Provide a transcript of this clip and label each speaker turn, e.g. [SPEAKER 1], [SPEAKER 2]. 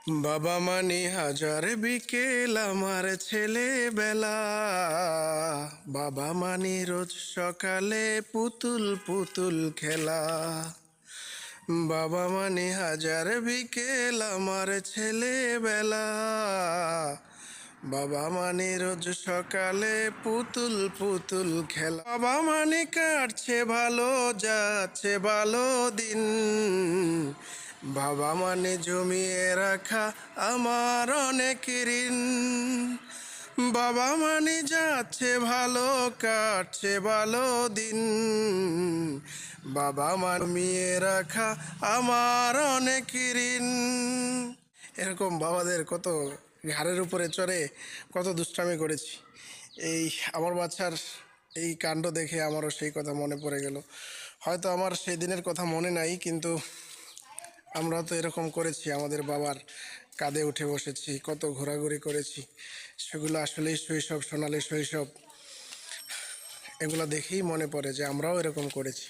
[SPEAKER 1] বাবা মানে হাজার বিকেল আমার ছেলেবেলা। বাবা মানে রোজ সকালে পুতুল পুতুল খেলা। বাবা মানে হাজার বিকেল আমার ছেলেবেলা। বাবা মানে রোজ সকালে পুতুল পুতুল খেলা। বাবা মানে কাটছে ভালো, যাচ্ছে ভালো দিন। বাবা মানে জমিয়ে রাখা আমার অনেক ঋণ। বাবা মানে যাচ্ছে ভালো, কাটছে ভালো দিন। বাবা মানে জমিয়ে রাখা আমার অনেক ঋণ। এরকম বাবাদের কত ঘাড়ের উপরে চড়ে কত দুষ্টামি করেছি। এই আমার বাচ্চার এই কাণ্ড দেখে আমারও সেই কথা মনে পড়ে গেল। হয়তো আমার সেই দিনের কথা মনে নাই, কিন্তু আমরা তো এরকম করেছি, আমাদের বাবার কাঁধে উঠে বসেছি, কত ঘোরাঘুরি করেছি। সেগুলো আসলেই শৈশব, সোনালি শৈশব। এগুলো দেখেই মনে পড়ে যে আমরাও এরকম করেছি।